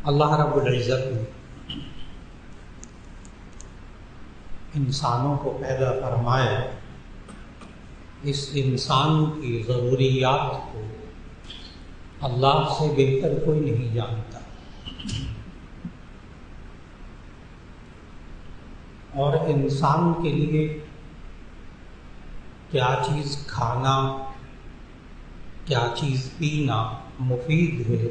اللہ رب العزت نے انسانوں کو پیدا فرمایا، اس انسان کی ضروریات کو اللہ سے بہتر کوئی نہیں جانتا، اور انسان کے لیے کیا چیز کھانا، کیا چیز پینا مفید ہے،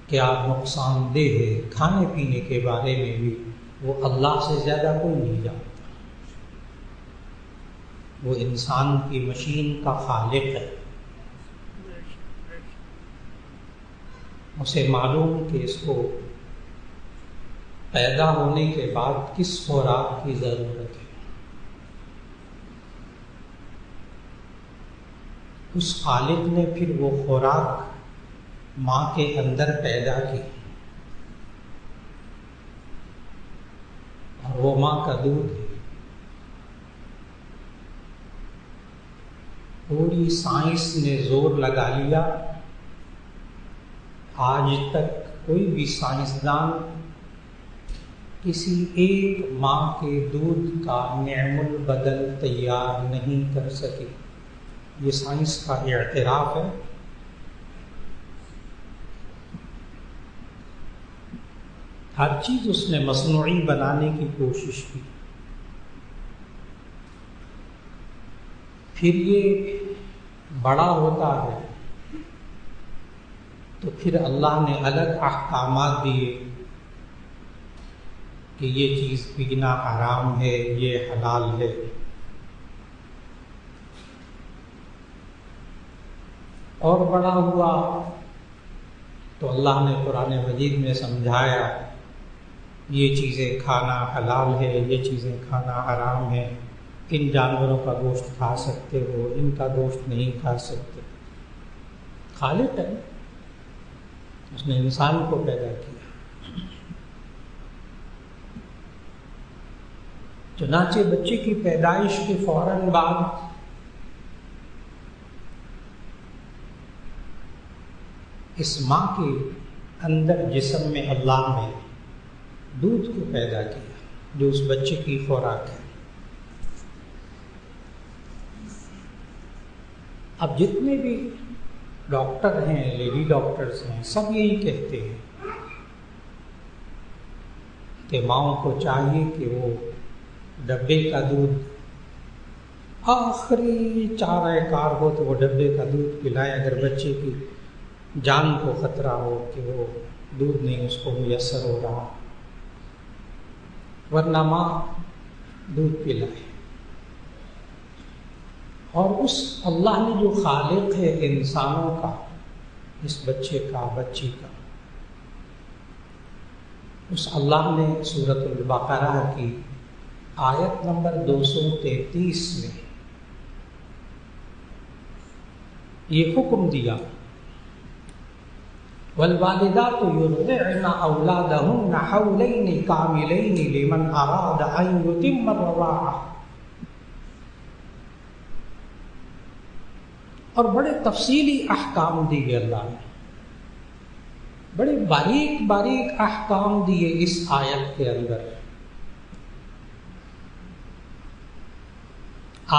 کیا نقصان دہ ہے، کھانے پینے کے بارے میں بھی وہ اللہ سے زیادہ کوئی نہیں جانتا۔ وہ انسان کی مشین کا خالق ہے، اسے معلوم کہ اس کو پیدا ہونے کے بعد کس خوراک کی ضرورت ہے۔ اس خالق نے پھر وہ خوراک ماں کے اندر پیدا کی، اور وہ ماں کا دودھ ہے۔ پوری سائنس نے زور لگا لیا، آج تک کوئی بھی سائنسدان کسی ایک ماں کے دودھ کا نعم البدل تیار نہیں کر سکے۔ یہ سائنس کا اعتراف ہے۔ ہر چیز اس نے مصنوعی بنانے کی کوشش کی، پھر یہ بڑا ہوتا ہے تو پھر اللہ نے الگ احکامات دیے کہ یہ چیز پینا حرام ہے، یہ حلال ہے۔ اور بڑا ہوا تو اللہ نے قرآن مجید میں سمجھایا یہ چیزیں کھانا حلال ہے، یہ چیزیں کھنا حرام ہے، ان جانوروں کا گوشت کھا سکتے ہو، ان کا گوشت نہیں کھا سکتے۔ خالق ہے، اس نے انسان کو پیدا کیا۔ چنانچہ بچے کی پیدائش کے فوراً بعد اس ماں کے اندر جسم میں اللہ نے دودھ کو پیدا کیا، جو اس بچے کی خوراک ہے۔ اب جتنے بھی ڈاکٹر ہیں، لیڈی ڈاکٹرز ہیں، سب یہی کہتے ہیں کہ ماؤں کو چاہیے کہ وہ ڈبے کا دودھ، آخری چارہ کار ہو تو وہ ڈبے کا دودھ پلائے، اگر بچے کی جان کو خطرہ ہو کہ وہ دودھ نہیں اس کو میسر ہو رہا، ورنہ ماں دودھ پلائے۔ اور اس اللہ نے جو خالق ہے انسانوں کا، اس بچے کا، بچی کا، اس اللہ نے سورۃ البقرہ کی آیت نمبر 233 میں یہ حکم دیا، والوالدات يرضعن أولادهن حولين كاملين لمن أراد أن يتم الرضاعة۔ اور بڑے تفصیلی احکام دیے اللہ نے، بڑے باریک باریک احکام دیے اس آیت کے اندر۔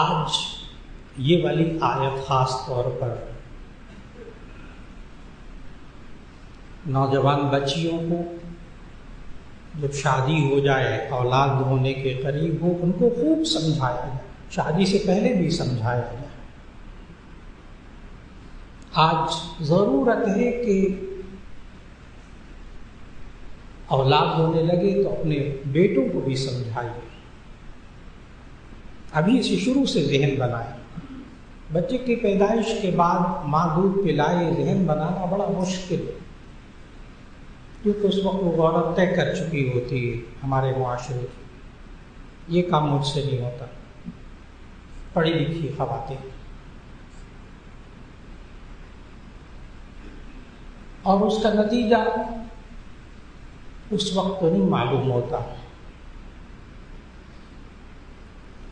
آج یہ والی آیت خاص طور پر نوجوان بچیوں کو جب شادی ہو جائے، اولاد ہونے کے قریب ہو، ان کو خوب سمجھایا جائے، شادی سے پہلے بھی سمجھایا جائے۔ آج ضرورت ہے کہ اولاد ہونے لگے تو اپنے بیٹوں کو بھی سمجھائیے، ابھی سے شروع سے ذہن بنائیں۔ بچے کی پیدائش کے بعد ماں دودھ پلائے، ذہن بنانا بڑا مشکل ہے، کیونکہ اس وقت وہ عورت طے کر چکی ہوتی ہے ہمارے معاشرے کی، یہ کام مجھ سے نہیں ہوتا، پڑھی لکھی خواتین، اور اس کا نتیجہ اس وقت تو نہیں معلوم ہوتا،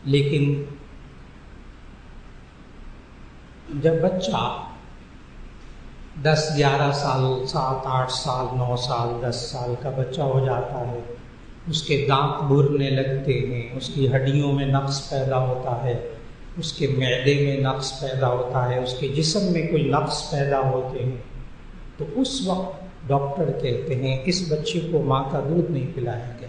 لیکن جب بچہ 10-11 سال 7-8 سال 9 سال 10 سال کا بچہ ہو جاتا ہے، اس کے دانت بھرنے لگتے ہیں، اس کی ہڈیوں میں نقص پیدا ہوتا ہے، اس کے معدے میں نقص پیدا ہوتا ہے، اس کے جسم میں کوئی نقص پیدا ہوتے ہیں، تو اس وقت ڈاکٹر کہتے ہیں اس بچے کو ماں کا دودھ نہیں پلایا گیا،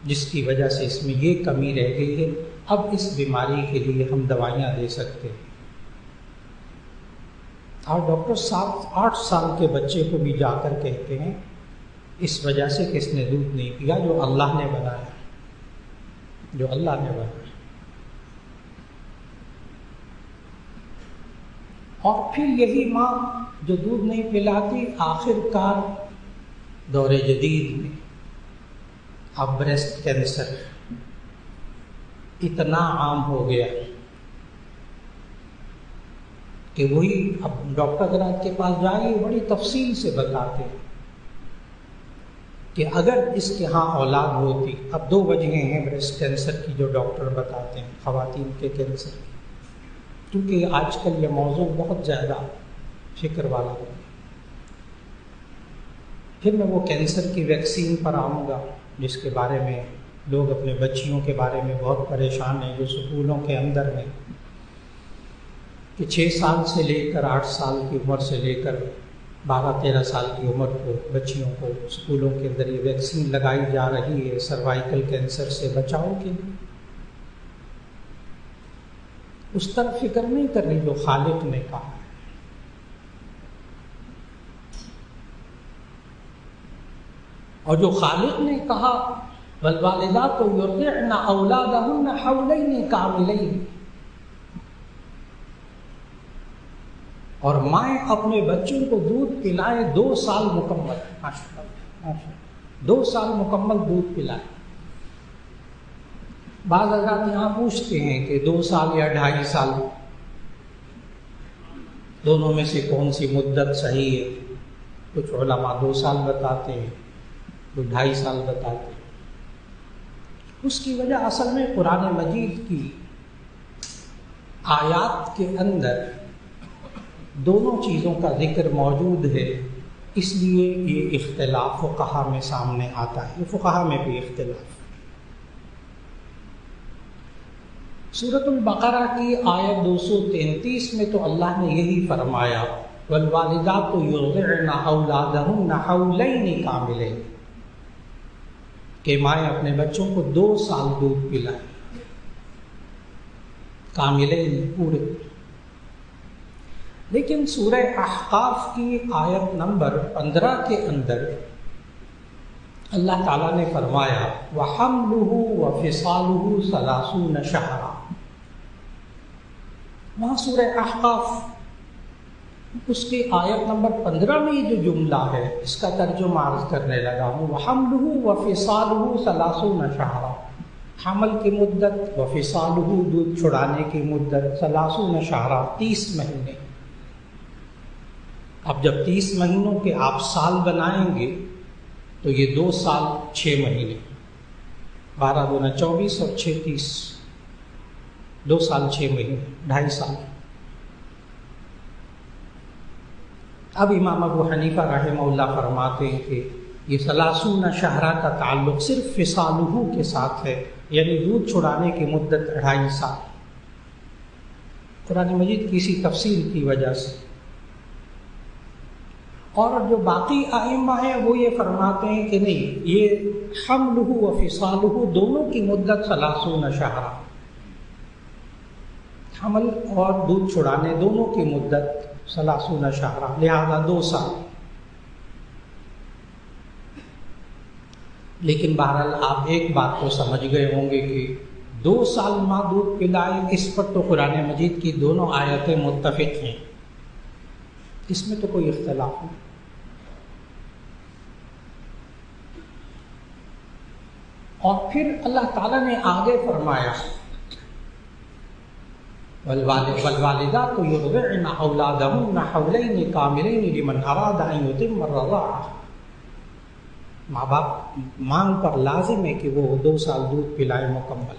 جس کی وجہ سے اس میں یہ کمی رہ گئی ہے، اب اس بیماری کے لیے ہم دوائیاں دے سکتے ہیں۔ اور ڈاکٹر 7-8 سال کے بچے کو بھی جا کر کہتے ہیں اس وجہ سے کہ اس نے دودھ نہیں پیا، جو اللہ نے بنایا، جو اللہ نے بنایا۔ اور پھر یہی ماں جو دودھ نہیں پلاتی، آخر کار دور جدید میں اب بریسٹ کینسر اتنا عام ہو گیا کہ وہی اب ڈاکٹر حضرات کے پاس جائے بڑی تفصیل سے بتاتے ہیں کہ اگر اس کے ہاں اولاد ہوتی، اب 2 وجہیں ہیں بریسٹ کینسر کی جو ڈاکٹر بتاتے ہیں خواتین کے کینسر کی، کیونکہ آج کل یہ موضوع بہت زیادہ فکر والا ہو گیا۔ پھر میں وہ کینسر کی ویکسین پر آؤں گا جس کے بارے میں لوگ اپنے بچیوں کے بارے میں بہت پریشان ہیں، جو اسکولوں کے اندر ہیں کہ 6 سال سے لے کر 8 سال کی عمر سے لے کر 12-13 سال کی عمر کو بچیوں کو اسکولوں کے اندر یہ ویکسین لگائی جا رہی ہے سروائیکل کینسر سے بچاؤ کے لیے۔ اس طرف فکر نہیں کر رہی جو خالق نے کہا ہے۔ اور جو خالق نے کہا والوالدات یرضعن اولادہن حولین کاملین، اور مائیں اپنے بچوں کو دودھ پلائیں 2 سال مکمل، 2 سال مکمل دودھ پلائیں۔ بعض حضرات یہاں پوچھتے ہیں کہ 2 سال یا 2.5 سال دونوں میں سے کون سی مدت صحیح ہے؟ کچھ علماء 2 سال بتاتے ہیں، کچھ 2.5 سال بتاتے ہیں۔ اس کی وجہ اصل میں قرآن مجید کی آیات کے اندر دونوں چیزوں کا ذکر موجود ہے، اس لیے یہ اختلاف فقہا میں سامنے آتا ہے، فقہا میں بھی اختلاف۔ سورۃ البقرہ کی آیت 233 میں تو اللہ نے یہی فرمایا والوالدات یرضعن اولادہن حولین کاملین، کہ مائیں اپنے بچوں کو 2 سال دودھ پلائیں، کاملین پورے۔ لیکن سورہ احقاف کی آیت نمبر 15 کے اندر اللہ تعالیٰ نے فرمایا وَحَمْلُهُ وَفِصَالُهُ 30 شَهْرًا۔ وہاں سورہ احقاف اس کی آیت نمبر 15 میں یہ جو جملہ ہے اس کا ترجمہ عرض کرنے لگا ہوں۔ وَحَمْلُهُ وَفِصَالُهُ 30 شَهْرًا، حمل کی مدت، وفصالُهُ دودھ چھڑانے کی مدت، 30 شَهْرًا 30 مہینے۔ اب جب 30 مہینوں کے آپ سال بنائیں گے تو یہ 2 سال 6 مہینے، 12 دو 24 اور 6 30، 2 سال 6 مہینے، 2.5 سال۔ اب امام ابو حنیفہ رحمہ اللہ فرماتے ہیں کہ یہ 30 شہرہ کا تعلق صرف فصالہ کے ساتھ ہے، یعنی دودھ چھڑانے کی مدت 2.5 سال، قرآن مجید کی اسی تفصیل کی وجہ سے۔ اور جو باقی ائمہ ہیں وہ یہ فرماتے ہیں کہ نہیں، یہ حملہ و فصالہ دونوں کی مدت 30 شہرہ، حمل اور دودھ چھڑانے دونوں کی مدت 30 شہرہ، لہذا 2 سال۔ لیکن بہرحال آپ ایک بات تو سمجھ گئے ہوں گے کہ 2 سال ماں دودھ پلائے، اس پر تو قرآن مجید کی دونوں آیتیں متفق ہیں، اس میں تو کوئی اختلاف نہیں۔ اور پھر اللہ تعالیٰ نے آگے فرمایا والوالدات یرضعن اولادہن حولین کاملین لمن اراد ان یتم الرضاعہ، ماں باپ مانگ پر لازم ہے کہ وہ 2 سال دودھ پلائے مکمل۔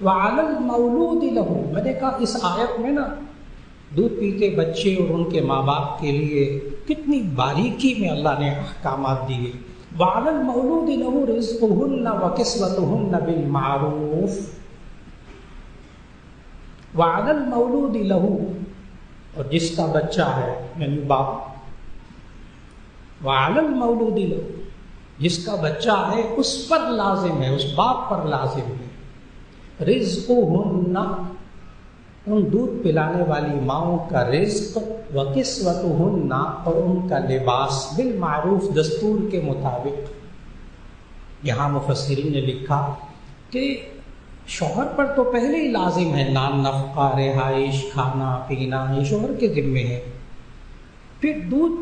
وعلی المولود لہ، میں نے کہا اس آیت میں نا دودھ پیتے بچے اور ان کے ماں باپ کے لیے کتنی باریکی میں اللہ نے احکامات دیے. وَعَلَى الْمَوْلُودِ لَهُ رِزْقُهُنَّ وَكِسْوَتُهُنَّ بِالْمَعْرُوفِ. وَعَلَى الْمَوْلُودِ لَهُ، اور جس کا بچہ ہے یعنی باپ. وَعَلَى الْمَوْلُودِ لَهُ، جس کا بچہ ہے اس پر لازم ہے، اس باپ پر لازم ہے. رِزْقُهُنَّ، ان دودھ پلانے والی ماؤں کا رزق، وَكِسْوَتُهُنَّ، اور ان کا لباس، بالمعروف، دستور کے مطابق. یہاں مفسرین نے لکھا کہ شوہر پر تو پہلے ہی لازم ہے نان نفقہ، رہائش، کھانا پینا، یہ شوہر کے ذمے ہے. پھر دودھ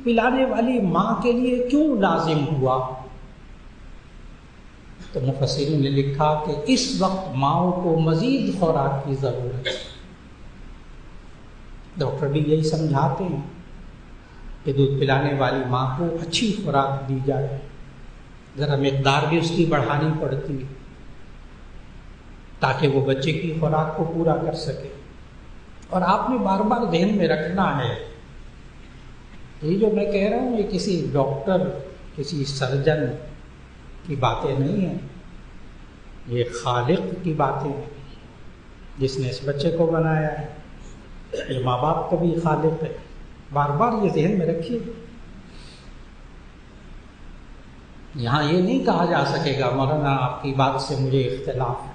پلانے والی ماں کے لیے کیوں لازم ہوا؟ تو مفسرین نے لکھا کہ اس وقت ماؤں کو مزید خوراک کی ضرورت ہے. ڈاکٹر بھی یہی سمجھاتے ہیں کہ دودھ پلانے والی ماں کو اچھی خوراک دی جائے، ذرا مقدار بھی اس کی بڑھانی پڑتی ہے تاکہ وہ بچے کی خوراک کو پورا کر سکے. اور آپ نے بار بار ذہن میں رکھنا ہے، یہ جو میں کہہ رہا ہوں یہ کسی ڈاکٹر، کسی سرجن کی باتیں نہیں ہیں، یہ خالق کی باتیں ہیں جس نے اس بچے کو بنایا ہے. یہ ماں باپ کا بھی خالق ہے. بار بار یہ ذہن میں رکھیے. یہاں یہ نہیں کہا جا سکے گا مولانا آپ کی بات سے مجھے اختلاف ہے،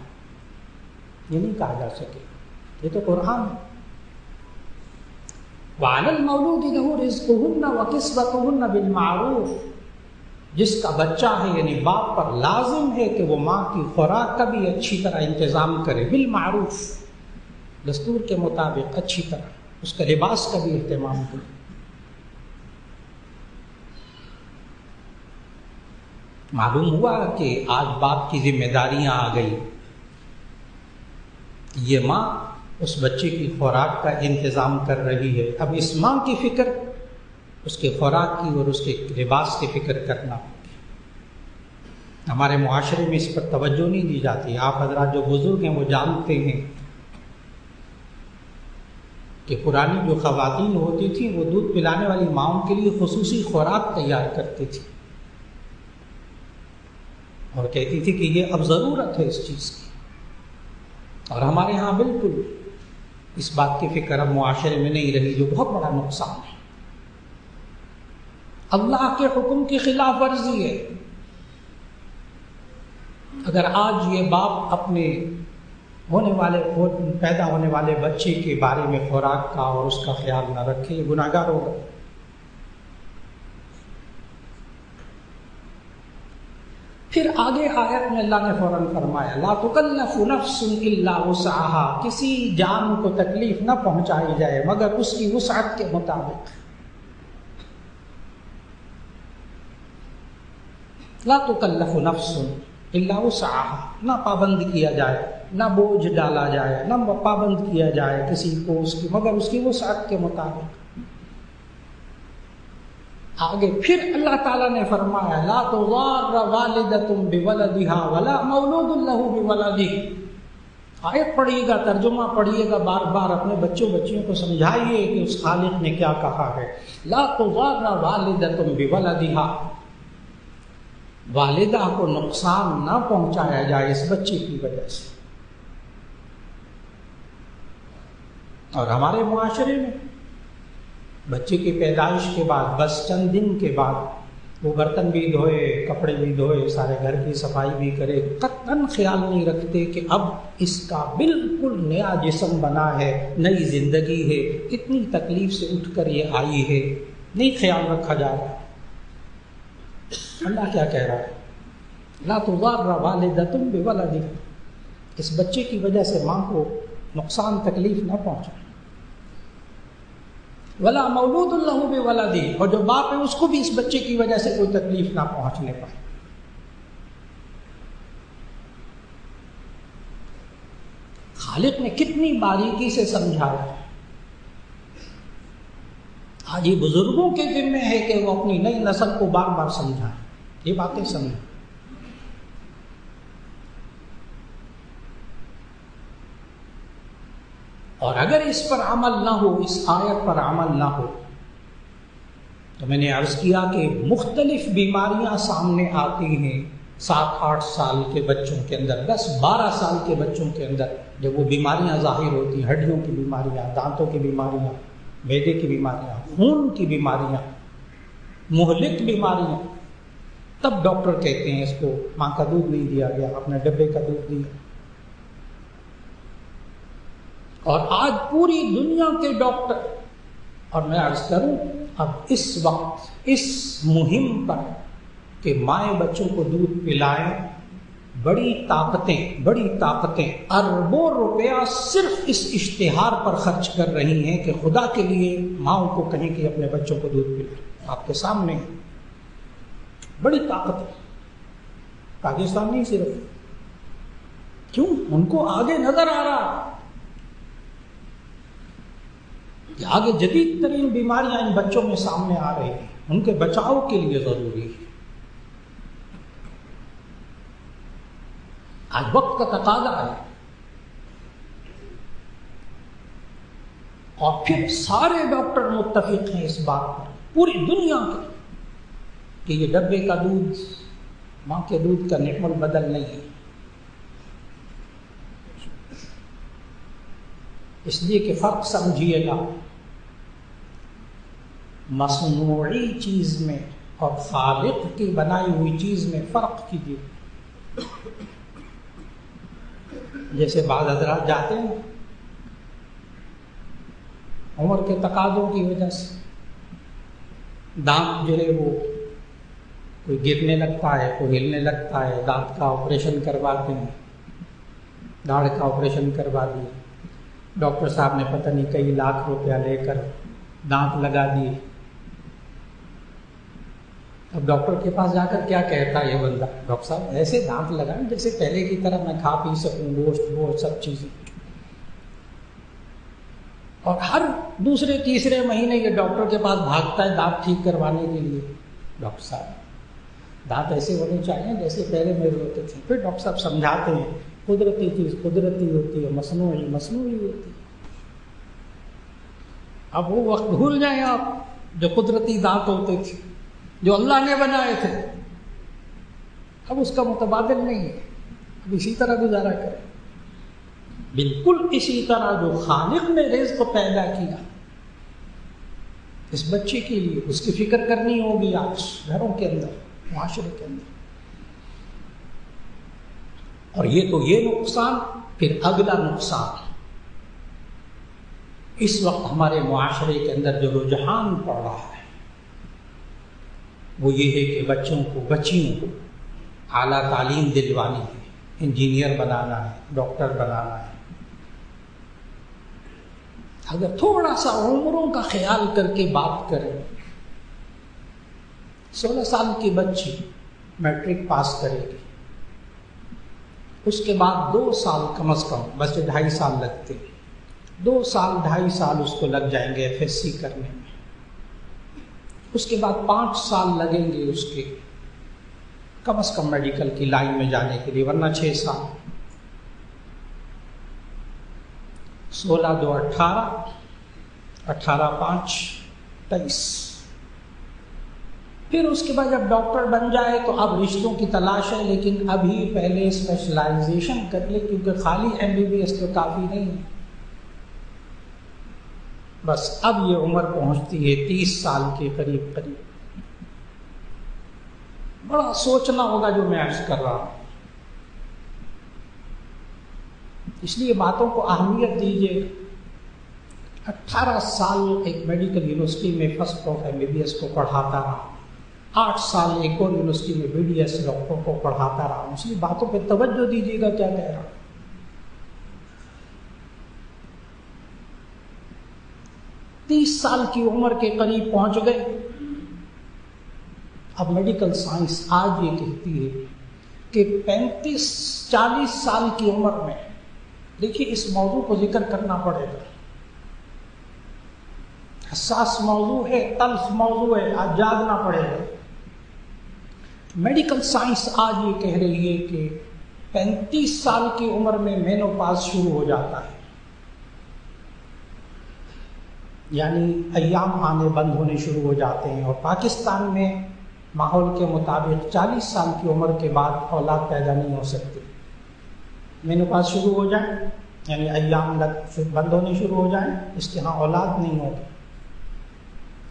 یہ نہیں کہا جا سکے. یہ تو قرآن ہے. وَعَلَى الْمَوْلُودِ لَهُ رِزْقُهُنَّ وَكِسْوَتُهُنَّ بِالْمَعْرُوفِ، جس کا بچہ ہے یعنی باپ پر لازم ہے کہ وہ ماں کی خوراک کا بھی اچھی طرح انتظام کرے، بالمعروف، دستور کے مطابق اچھی طرح، اس کا لباس کا بھی اہتمام کرے. معلوم ہوا کہ آج باپ کی ذمہ داریاں آ گئی. یہ ماں اس بچے کی خوراک کا انتظام کر رہی ہے. اب اس ماں کی فکر اس کے خوراک کی اور اس کے لباس کی فکر کرنا ہوگی. ہمارے معاشرے میں اس پر توجہ نہیں دی جاتی. آپ حضرات جو بزرگ ہیں وہ جانتے ہیں کہ پرانی جو خواتین ہوتی تھیں وہ دودھ پلانے والی ماؤں کے لیے خصوصی خوراک تیار کرتی تھی اور کہتی تھی کہ یہ اب ضرورت ہے اس چیز کی. اور ہمارے ہاں بالکل اس بات کی فکر اب معاشرے میں نہیں رہی، جو بہت بڑا نقصان ہے. اللہ کے حکم کی خلاف ورزی ہے. اگر آج یہ باپ اپنے پیدا ہونے والے بچے کے بارے میں خوراک کا اور اس کا خیال نہ رکھے، یہ گناہگار ہوگا. پھر آگے آیت میں اللہ نے فوراً فرمایا لا تکلف نفس الا وسعها، کسی جان کو تکلیف نہ پہنچائی جائے مگر اس کی وسعت کے مطابق. لا تکلف نفس الا وسعها، نہ پابند کیا جائے، نہ بوجھ ڈالا جائے، نہ پابند کیا جائے کسی کو اس کی مگر اس کی وسعت کے مطابق. آگے پھر اللہ تعالیٰ نے فرمایا لا تضار والدۃ بولدها ولا مولود له بولده. آیت پڑھیے گا، ترجمہ پڑھیے گا، بار بار اپنے بچیوں کو سمجھائیے کہ اس خالق نے کیا کہا ہے. لا تضار والدۃ بولدها، والدہ کو نقصان نہ پہنچایا جائے اس بچے کی وجہ سے. اور ہمارے معاشرے میں بچے کی پیدائش کے بعد بس چند دن کے بعد وہ برتن بھی دھوئے، کپڑے بھی دھوئے، سارے گھر کی صفائی بھی کرے، قطعاً خیال نہیں رکھتے کہ اب اس کا بالکل نیا جسم بنا ہے، نئی زندگی ہے، کتنی تکلیف سے اٹھ کر یہ آئی ہے، نہیں خیال رکھا جا رہا. اللہ کیا کہہ رہا ہے؟ لا تضار والدۃ بولدها، اس بچے کی وجہ سے ماں کو نقصان تکلیف نہ پہنچائے. ولا مولود له بولده، اور جو باپ ہے اس کو بھی اس بچے کی وجہ سے کوئی تکلیف نہ پہنچنے پائے. خالق نے کتنی باریکی سے سمجھایا. آج یہ بزرگوں کے ذمہ ہے کہ وہ اپنی نئی نسل کو بار بار سمجھائیں، یہ باتیں سمجھیں. اور اگر اس پر عمل نہ ہو، اس آیت پر عمل نہ ہو، تو میں نے عرض کیا کہ مختلف بیماریاں سامنے آتی ہیں 7-8 سال کے بچوں کے اندر، 10-12 سال کے بچوں کے اندر، جب وہ بیماریاں ظاہر ہوتی ہیں، ہڈیوں کی بیماریاں، دانتوں کی بیماریاں، معدے کی بیماریاں، خون کی بیماریاں، مہلک بیماریاں، تب ڈاکٹر کہتے ہیں اس کو ماں کا دودھ نہیں دیا گیا، اپنے ڈبے کا دودھ دیا۔ اور آج پوری دنیا کے ڈاکٹر، اور میں عرض کروں اب اس وقت اس مہم پر کہ مائیں بچوں کو دودھ پلائیں، بڑی طاقتیں اربوں روپیہ صرف اس اشتہار پر خرچ کر رہی ہیں کہ خدا کے لیے ماؤں کو کہیں کہ اپنے بچوں کو دودھ پلائیں۔ آپ کے سامنے بڑی طاقت ہے، پاکستان نہیں صرف، کیوں؟ ان کو آگے نظر آ رہا کہ آگے جدید ترین بیماریاں ان بچوں میں سامنے آ رہی ہیں، ان کے بچاؤ کے لیے ضروری ہے۔ آج وقت کا تقاضا ہے، اور پھر سارے ڈاکٹر متفق ہیں اس بات پر پوری دنیا کے کہ یہ ڈبے کا دودھ ماں کے دودھ کا نعم البدل نہیں ہے، اس لیے کہ فرق سمجھیے گا، مصنوعی چیز میں اور خالق کی بنائی ہوئی چیز میں فرق کیجیے۔ جیسے بعض حضرات جاتے ہیں عمر کے تقاضوں کی وجہ سے دانت جو ہے وہ کوئی گرنے لگتا ہے، کوئی ہلنے لگتا ہے، دانت کا آپریشن کرواتے ہیں، داڑھ کا آپریشن کروا دیے، ڈاکٹر صاحب نے پتہ نہیں کئی لاکھ روپیہ لے کر دانت لگا دیے۔ اب ڈاکٹر کے پاس جا کر کیا کہتا ہے یہ بندہ، ڈاکٹر صاحب ایسے دانت لگائیں جیسے پہلے کی طرح میں کھا پی سکوں، گوشت سب چیزیں۔ اور ہر دوسرے تیسرے مہینے یہ ڈاکٹر کے پاس بھاگتا ہے دانت ٹھیک کروانے کے لیے، ڈاکٹر صاحب دانت ایسے ہونے چاہیے جیسے پہلے میرے ہوتے تھے۔ پھر ڈاکٹر صاحب سمجھاتے ہیں قدرتی چیز قدرتی ہوتی ہے، مصنوعی ہوتی ہے۔ اب وہ وقت بھول جائیں آپ جو قدرتی دانت ہوتے تھے، جو اللہ نے بنائے تھے، اب اس کا متبادل نہیں ہے، اب اسی طرح گزارا کریں، بالکل اسی طرح جو خالق نے رزق پیدا کیا اس بچے کے لیے، اس کی فکر کرنی ہوگی آج گھروں کے اندر، معاشرے کے اندر۔ اور یہ تو یہ نقصان، پھر اگلا نقصان اس وقت ہمارے معاشرے کے اندر جو رجحان پڑ رہا ہے وہ یہ ہے کہ بچیوں کو اعلیٰ تعلیم دلوانی ہے، انجینئر بنانا ہے، ڈاکٹر بنانا ہے۔ اگر تھوڑا سا عمروں کا خیال کر کے بات کریں، 16 سال کی بچی میٹرک پاس کرے گی، اس کے بعد 2 سال کم از کم، بس 2.5 سال لگتے ہیں، 2-2.5 سال اس کو لگ جائیں گے FSC کرنے میں، اس کے بعد 5 سال لگیں گے اس کے کم از کم میڈیکل کی لائن میں جانے کے لیے، ورنہ 6 سال۔ 16 2 18، 18 5 23۔ پھر اس کے بعد جب ڈاکٹر بن جائے تو اب رشتوں کی تلاش ہے، لیکن ابھی پہلے اسپیشلائزیشن کر لے، کیونکہ خالی MBBS تو کافی نہیں ہے۔ بس اب یہ عمر پہنچتی ہے 30 سال کے قریب۔ بڑا سوچنا ہوگا جو میں عرض کر رہا ہوں، اس لیے باتوں کو اہمیت دیجیے۔ 18 سال ایک میڈیکل یونیورسٹی میں فرسٹ آف MBBS کو پڑھاتا رہا، 8 سال ایک اور یونیورسٹی میں BDS ڈاکٹر کو پڑھاتا رہا، اس لیے باتوں پہ توجہ دیجیے گا کیا کہہ رہا ہوں۔ 30 سال کی عمر کے قریب پہنچ گئے، اب میڈیکل سائنس آج یہ کہتی ہے کہ 35-40 سال کی عمر میں، دیکھیے اس موضوع کو ذکر کرنا پڑے گا، حساس موضوع ہے، تلخ موضوع ہے، آج جاگنا پڑے گا۔ میڈیکل سائنس آج یہ کہہ رہی ہے کہ 35 سال کی عمر میں مینوپاز شروع ہو جاتا ہے، یعنی ایام آنے بند ہونے شروع ہو جاتے ہیں، اور پاکستان میں ماحول کے مطابق 40 سال کی عمر کے بعد اولاد پیدا نہیں ہو سکتی۔ مینوپاز شروع ہو جائے یعنی ایام بند ہونے شروع ہو جائیں، اس کے ہاں اولاد نہیں ہوگی۔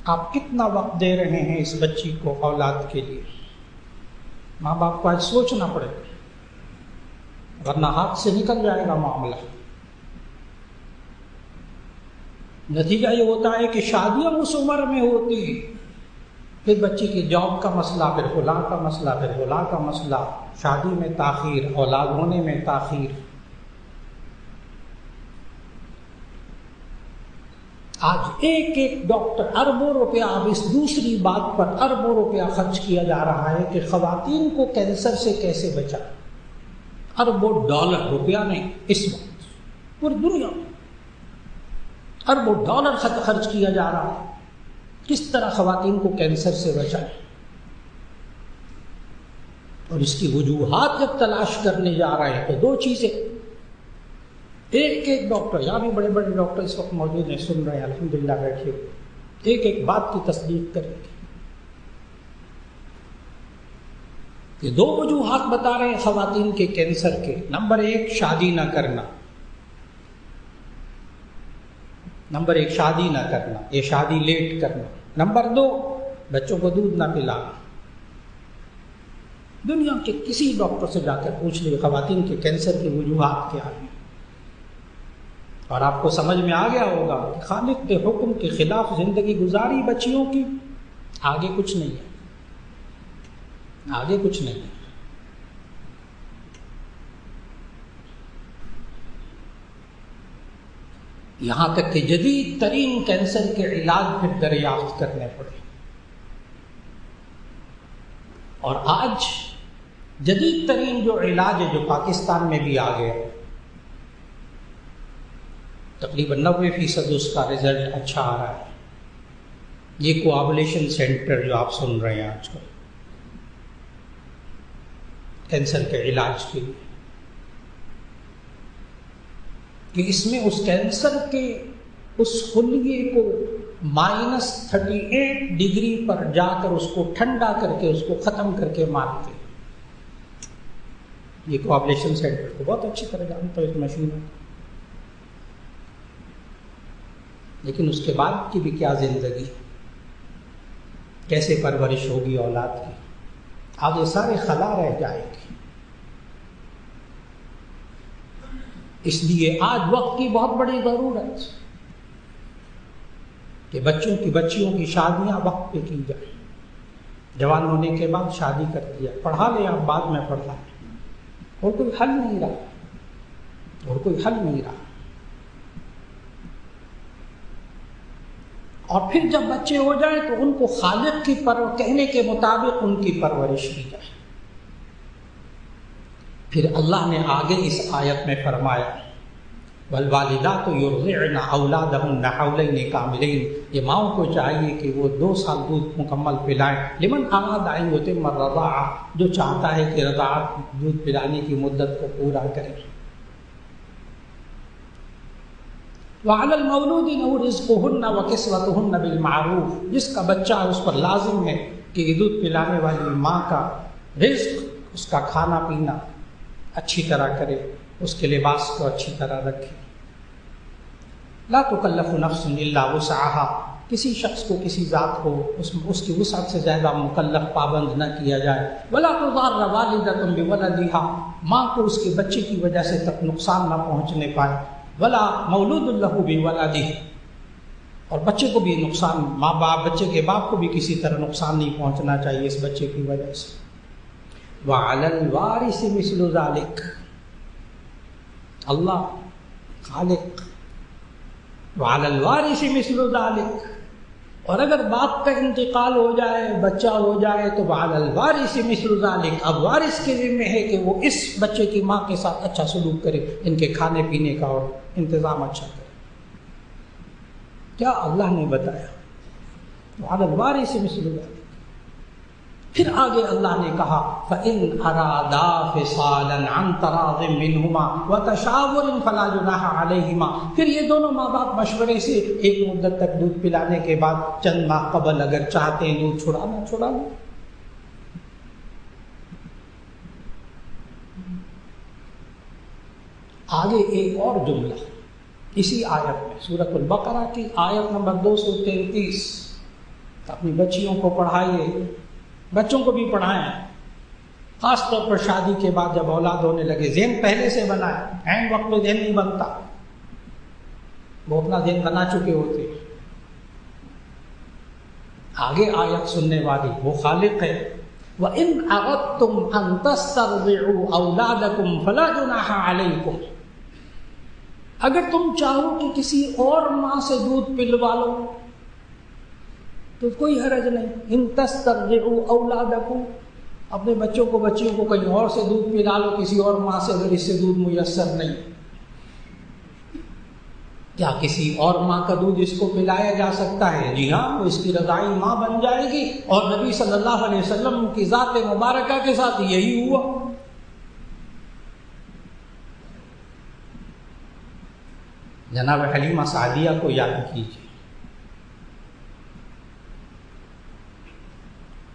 آپ کتنا وقت دے رہے ہیں اس بچی کو اولاد کے لیے؟ ماں باپ کو آج سوچنا پڑے گا، ورنہ ہاتھ سے نکل جائے گا معاملہ۔ نتیجہ یہ ہوتا ہے کہ شادیاں اس عمر میں ہوتی، پھر بچی کی جاب کا مسئلہ، پھر فلاں کا مسئلہ، پھر فلاں کا مسئلہ، شادی میں تاخیر، اولاد ہونے میں تاخیر۔ آج ایک ایک ڈاکٹر اربوں روپیہ، اب اس دوسری بات پر اربوں روپیہ خرچ کیا جا رہا ہے کہ خواتین کو کینسر سے کیسے بچائیں۔ اربوں ڈالر، روپیہ نہیں، اس وقت پوری دنیا میں اربوں ڈالر خرچ کیا جا رہا ہے کس طرح خواتین کو کینسر سے بچائیں۔ اور اس کی وجوہات جب تلاش کرنے جا رہے ہیں تو دو چیزیں، ایک ایک ڈاکٹر، یہاں بھی بڑے بڑے ڈاکٹر اس وقت موجود ہیں، سن رہے ہیں الحمدللہ بیٹھے ہوئے، ایک ایک بات کی تصدیق کریں گے کہ دو وجوہات بتا رہے ہیں خواتین کے کینسر کے۔ نمبر ایک، شادی نہ کرنا، نمبر ایک شادی نہ کرنا، یہ شادی لیٹ کرنا۔ نمبر دو، بچوں کو دودھ نہ پلانا۔ دنیا کے کسی ڈاکٹر سے جا کر پوچھ لیے خواتین کے کینسر کی وجوہات کیا ہیں، اور آپ کو سمجھ میں آ گیا ہوگا کہ خالق کے حکم کے خلاف زندگی گزاری بچیوں کی، آگے کچھ نہیں ہے، آگے کچھ نہیں ہے۔ یہاں تک کہ جدید ترین کینسر کے علاج پھر دریافت کرنے پڑے، اور آج جدید ترین جو علاج ہے جو پاکستان میں بھی آ گیا، تقریباً 90% اس کا رزلٹ اچھا آ رہا ہے، یہ کوآبولیشن سینٹر جو آپ سن رہے ہیں آج کل کینسر کے علاج کے لیے، کہ اس میں اس کینسر کے اس خلیے کو -38 ڈگری پر جا کر اس کو ٹھنڈا کر کے اس کو ختم کر کے مارتے ہیں۔ یہ کوآبولیشن سینٹر کو بہت اچھی طرح جانتا ہے اس مشین میں، لیکن اس کے بعد کی بھی کیا زندگی، کیسے پرورش ہوگی اولاد کی، آگے سارے خلا رہ جائے گی۔ اس لیے آج وقت کی بہت بڑی ضرورت کہ بچیوں کی شادیاں وقت پہ کی جائیں، جوان ہونے کے بعد شادی کر دیا، پڑھا لیں آپ بعد میں پڑھا لیں، اور کوئی حل نہیں رہا، اور کوئی حل نہیں رہا۔ اور پھر جب بچے ہو جائیں تو ان کو خالق کی کہنے کے مطابق ان کی پرورش کی جائے۔ پھر اللہ نے آگے اس آیت میں فرمایا والوالدات یرضعن اولادہن حولین کاملین، یہ ماؤں کو چاہیے کہ وہ 2 سال دودھ مکمل پلائیں، لمن اراد ان یتم الرضاعہ، جو چاہتا ہے کہ رضاعت دودھ پلانے کی مدت کو پورا کرے۔ وعلی المولود لہ رزقہن وکسوتہن بالمعروف، جس کا بچہ اس پر لازم ہے کہ دودھ پلانے والی ماں کا رزق، اس کا کھانا پینا اچھی طرح کرے، اس کے لباس کو اچھی طرح رکھے۔ لا تکلف نفس الا وسعها، کسی شخص کو، کسی ذات کو اس کی وسعت سے زیادہ مکلف پابند نہ کیا جائے۔ ولا تضار والدۃ بولدها، ماں کو اس کے بچے کی وجہ سے تک نقصان نہ پہنچنے پائے۔ ولا مولود له بولده، اور بچے کو بھی نقصان، ماں باپ بچے کے باپ کو بھی کسی طرح نقصان نہیں پہنچنا چاہیے اس بچے کی وجہ سے۔ وعلی الوارث مثل ذلک، اللہ خالق وعلی الوارث مثل ذلک، اور اگر باپ کا انتقال ہو جائے، بچہ ہو جائے، تو وعلی الوارث مثل ذلک، اب وارث کے ذمہ ہے کہ وہ اس بچے کی ماں کے ساتھ اچھا سلوک کرے، ان کے کھانے پینے کا اور انتظام اچھا کرے۔ کیا اللہ نے بتایا؟ وعلی الوارث مثل ذلک۔ پھر آگے اللہ نے کہا فَإِنْ أَرَادَا فِصَالًا عَنْ تَرَاضٍ مِّنْهُمَا وَتَشَاوُرٍ فَلَا جُنَاحَ عَلَيْهِمَا، پھر یہ دونوں ماں باپ مشورے سے ایک مدت تک دودھ پلانے کے بعد چند ماہ قبل اگر چاہتے ہیں دودھ چھڑا لو. آگے ایک اور جملہ اسی آیت میں، سورۃ البقرہ کی آیت نمبر 233. اپنی بچیوں کو پڑھائیے، بچوں کو بھی پڑھائیں، خاص طور پر شادی کے بعد جب اولاد ہونے لگے. ذہن پہلے سے بنائیں، عین وقت میں ذہن نہیں بنتا، وہ اپنا ذہن بنا چکے ہوتے. آگے آیت سننے والی وہ خالق ہے. وَإِنْ أَرَدْتُمْ أَن تَسْتَرْضِعُوا أَوْلَادَكُمْ فَلَا جُنَاحَ عَلَيْكُمْ، اگر تم چاہو کہ کسی اور ماں سے دودھ پلوا لو تو کوئی حرج نہیں. ان تسترضعوا اولادکم، اپنے بچوں کو کہیں اور سے دودھ پلا لو، کسی اور ماں سے اگر اس سے دودھ میسر نہیں. کیا کسی اور ماں کا دودھ اس کو پلایا جا سکتا ہے؟ جی ہاں، وہ اس کی رضائی ماں بن جائے گی. اور نبی صلی اللہ علیہ وسلم کی ذات مبارکہ کے ساتھ یہی ہوا. جناب حلیمہ سعدیہ کو یاد کیجیے.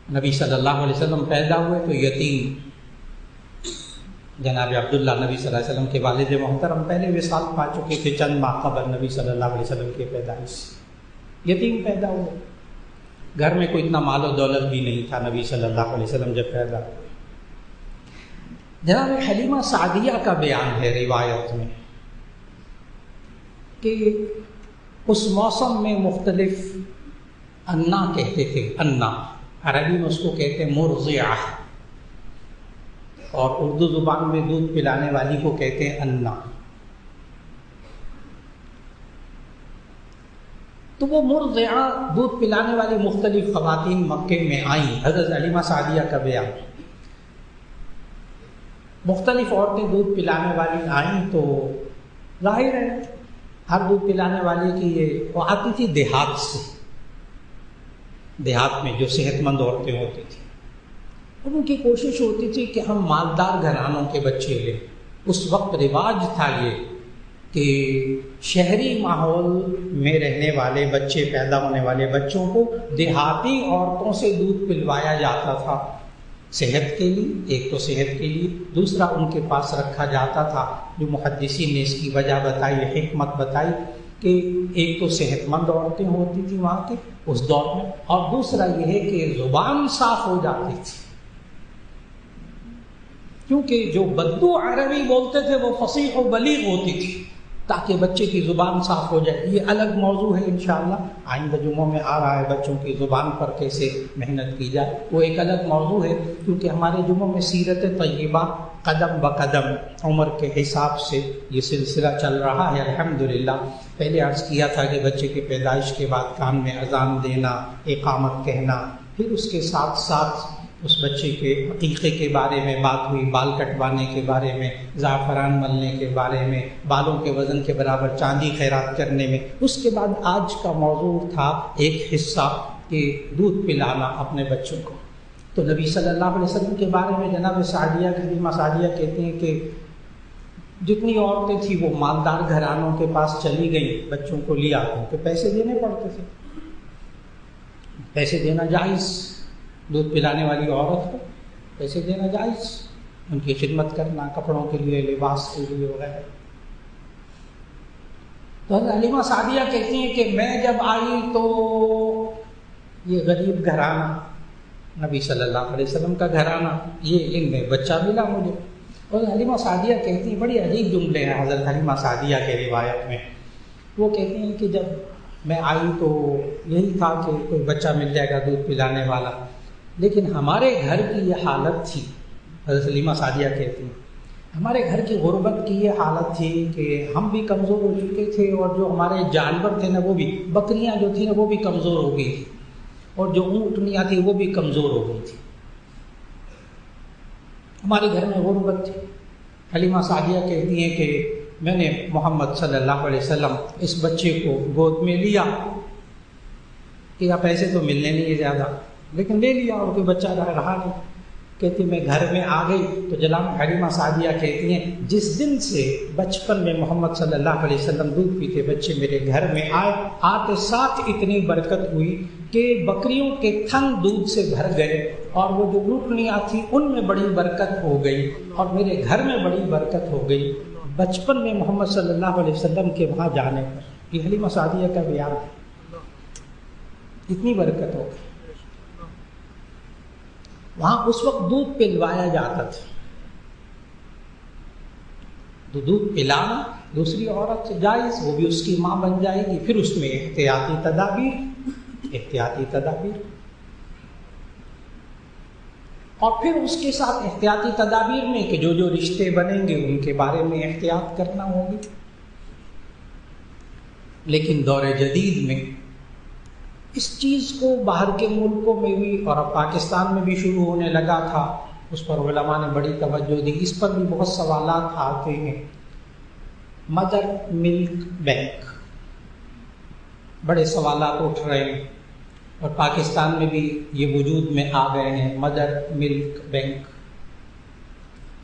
نبی صلی اللہ علیہ وسلم پیدا ہوئے تو یتیم جناب عبداللہ نبی صلی اللہ علیہ وسلم کے والد محترم پہلے وصال پا چکے تھے چند ماہ قبل نبی صلی اللہ علیہ وسلم کے پیدائش. یتیم پیدا ہوئے، گھر میں کوئی اتنا مال و دولت بھی نہیں تھا نبی صلی اللہ علیہ وسلم جب پیدا ہوئے. جناب حلیمہ سعدیہ کا بیان ہے روایت میں کہ اس موسم میں مختلف انا کہتے تھے. انا عربی میں اس کو کہتے ہیں مرضعہ، اور اردو زبان میں دودھ پلانے والی کو کہتے ہیں انا. تو وہ مرضعہ دودھ پلانے والی مختلف خواتین مکے میں آئیں. حضرت حلیمہ سعدیہ کا بیان، مختلف عورتیں دودھ پلانے والی آئیں تو ظاہر ہے ہر دودھ پلانے والی کی وہ آتی تھی دیہات سے، دیہات میں جو صحت مند عورتیں ہوتی تھیں، اور ان کی کوشش ہوتی تھی کہ ہم مالدار گھرانوں کے بچے لیں. اس وقت رواج تھا یہ کہ شہری ماحول میں رہنے والے بچے، پیدا ہونے والے بچوں کو دیہاتی عورتوں سے دودھ پلوایا جاتا تھا صحت کے لیے. ایک تو صحت کے لیے، دوسرا ان کے پاس رکھا جاتا تھا. جو محدثین نے اس کی وجہ بتائی، حکمت بتائی کہ ایک تو صحت مند عورتیں ہوتی تھیں وہاں کے اس دور میں، اور دوسرا یہ ہے کہ زبان صاف ہو جاتی تھی، کیونکہ جو بدو عربی بولتے تھے وہ فصیح و بلیغ ہوتی تھی، تاکہ بچے کی زبان صاف ہو جائے. یہ الگ موضوع ہے انشاءاللہ، آئندہ جمعوں میں آ رہا ہے بچوں کی زبان پر کیسے محنت کی جائے، وہ ایک الگ موضوع ہے. کیونکہ ہمارے جمعوں میں سیرت طیبہ قدم بقدم عمر کے حساب سے یہ سلسلہ چل رہا ہے الحمدللہ. پہلے عرض کیا تھا کہ بچے کی پیدائش کے بعد کان میں اذان دینا، اقامت کہنا، پھر اس کے ساتھ ساتھ اس بچے کے عقیقے کے بارے میں بات ہوئی، بال کٹوانے کے بارے میں، زعفران ملنے کے بارے میں، بالوں کے وزن کے برابر چاندی خیرات کرنے میں. اس کے بعد آج کا موضوع تھا ایک حصہ کہ دودھ پلانا اپنے بچوں کو. تو نبی صلی اللہ علیہ وسلم کے بارے میں جناب سعدیہ حلیمہ سعدیہ کہتے ہیں کہ جتنی عورتیں تھیں وہ مالدار گھرانوں کے پاس چلی گئیں بچوں کو لیا، کیونکہ پیسے دینے پڑتے تھے، پیسے دینا جائز، دودھ پلانے والی عورت کو پیسے دینا جائز، ان کی خدمت کرنا کپڑوں کے لیے، لباس کے لیے وغیرہ. تو حضرت حلیمہ سعدیہ کہتی ہیں کہ میں جب آئی تو یہ غریب گھرانہ، نبی صلی اللہ علیہ وسلم کا گھرانہ، یہ ان میں بچہ ملا مجھے. اور حلیمہ سعدیہ کہتی ہیں، بڑی عجیب جملے ہیں حضرت حلیمہ سعدیہ کے روایت میں. وہ کہتی ہیں کہ جب میں آئی تو یہی تھا کہ کوئی بچہ مل جائے گا دودھ پلانے والا، لیکن ہمارے گھر کی یہ حالت تھی. حضرت حلیمہ سعدیہ کہتی ہیں ہمارے گھر کی غربت کی یہ حالت تھی کہ ہم بھی کمزور ہو چکے تھے، اور جو ہمارے جانور تھے نا وہ بھی، بکریاں جو تھیں نا وہ بھی کمزور ہو گئی تھی، اور جو اونٹنیاں تھیں وہ بھی کمزور ہو گئی تھی. ہمارے گھر میں غربت تھی. حلیمہ سعدیہ کہتی ہیں کہ میں نے محمد صلی اللہ علیہ وسلم اس بچے کو گود میں لیا کہ اب پیسے تو ملنے نہیں زیادہ، لیکن لے لیا اور کوئی بچہ رہا نہیں. کہتی میں گھر میں آ گئی تو جناب حلیمہ سعدیہ کہتی ہیں جس دن سے بچپن میں محمد صلی اللہ علیہ وسلم دودھ پیتے بچے میرے گھر میں آئے، آتے ساتھ اتنی برکت ہوئی کہ بکریوں کے تھن دودھ سے بھر گئے، اور وہ جو روٹنیاں تھیں ان میں بڑی برکت ہو گئی، اور میرے گھر میں بڑی برکت ہو گئی بچپن میں محمد صلی اللہ علیہ وسلم کے وہاں جانے پر. یہ حلیمہ سعدیہ کا بیان ہے، اتنی برکت ہو گئی. وہاں اس وقت دودھ پلوایا جاتا تھا، تو دودھ پلانا دوسری عورت سے جائز، وہ بھی اس کی ماں بن جائے گی. پھر اس میں احتیاطی تدابیر، اور پھر اس کے ساتھ احتیاطی تدابیر میں کہ جو رشتے بنیں گے ان کے بارے میں احتیاط کرنا ہوگی. لیکن دور جدید میں اس چیز کو باہر کے ملکوں میں بھی اور اب پاکستان میں بھی شروع ہونے لگا تھا، اس پر علماء نے بڑی توجہ دی. اس پر بھی بہت سوالات آتے ہیں. مدر ملک بینک، بڑے سوالات اٹھ رہے ہیں، اور پاکستان میں بھی یہ وجود میں آ گئے ہیں مدر ملک بینک.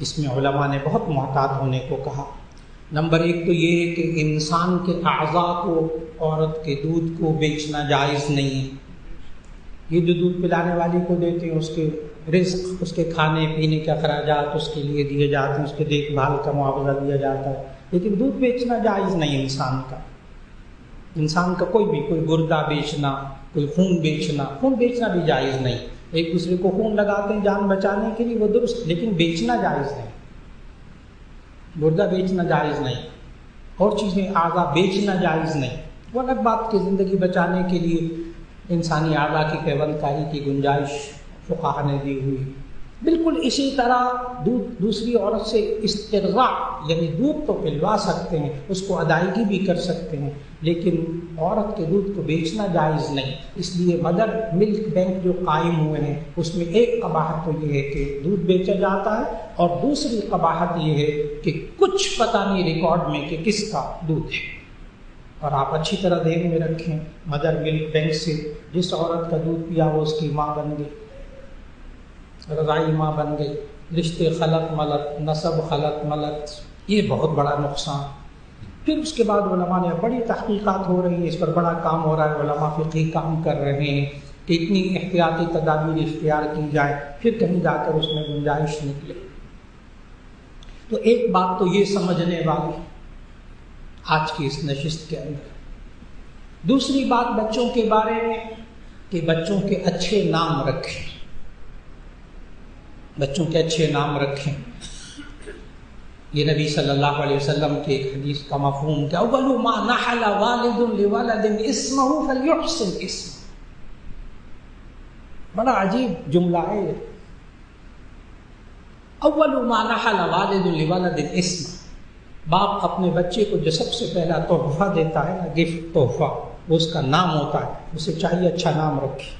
اس میں علماء نے بہت محتاط ہونے کو کہا. نمبر ایک تو یہ ہے کہ انسان کے اعضاء کو، عورت کے دودھ کو بیچنا جائز نہیں ہے. یہ جو دودھ پلانے والی کو دیتے ہیں اس کے رزق، اس کے کھانے پینے کے اخراجات اس کے لیے دیے جاتے ہیں، اس کے دیکھ بھال کا معاوضہ دیا جاتا ہے، لیکن دودھ بیچنا جائز نہیں. انسان کا کوئی گردہ بیچنا، کوئی خون بیچنا بھی جائز نہیں. ایک دوسرے کو خون لگاتے ہیں جان بچانے کے لیے، وہ درست، لیکن بیچنا جائز نہیں. گردہ بیچنا جائز نہیں، اور چیزیں اعضاء بیچنا جائز نہیں. وہ الگ بات کہ زندگی بچانے کے لیے انسانی اعضاء کی پیوند کاری کی گنجائش فقہا نے دی ہوئی. بالکل اسی طرح دودھ دوسری عورت سے استرضاع، یعنی دودھ تو پلوا سکتے ہیں، اس کو ادائیگی بھی کر سکتے ہیں، لیکن عورت کے دودھ کو بیچنا جائز نہیں. اس لیے مدر ملک بینک جو قائم ہوئے ہیں اس میں ایک قباحت تو یہ ہے کہ دودھ بیچا جاتا ہے، اور دوسری قباحت یہ ہے کہ کچھ پتہ نہیں ریکارڈ میں کہ کس کا دودھ ہے. اور آپ اچھی طرح دھیان میں رکھیں، مدر ملک بینک سے جس عورت کا دودھ پیا وہ اس کی ماں بن گئی، رضائی ماں بن گئی. رشتے خلط ملط، نسب خلط ملط، یہ بہت بڑا نقصان. پھر اس کے بعد علماء نے بڑی تحقیقات ہو رہی ہیں، اس پر بڑا کام ہو رہا ہے، علماء فقہی کام کر رہے ہیں کہ اتنی احتیاطی تدابیر اختیار کی جائیں، پھر کہیں جا کر اس میں گنجائش نکلے. تو ایک بات تو یہ سمجھنے والی آج کی اس نشست کے اندر. دوسری بات بچوں کے بارے میں کہ بچوں کے اچھے نام رکھیں، بچوں کے اچھے نام رکھیں. یہ نبی صلی اللہ علیہ وسلم کے ایک حدیث کا مفہوم کہ اول ما نحل والد لولد اسمہ فلیحسن اسمہ. بڑا عجیب جملہ ہے یہ. اول ما نحل والد لولد اسمہ. باپ اپنے بچے کو جو سب سے پہلا تحفہ دیتا ہے نا، گفٹ تحفہ، وہ اس کا نام ہوتا ہے. اسے چاہیے اچھا نام رکھے.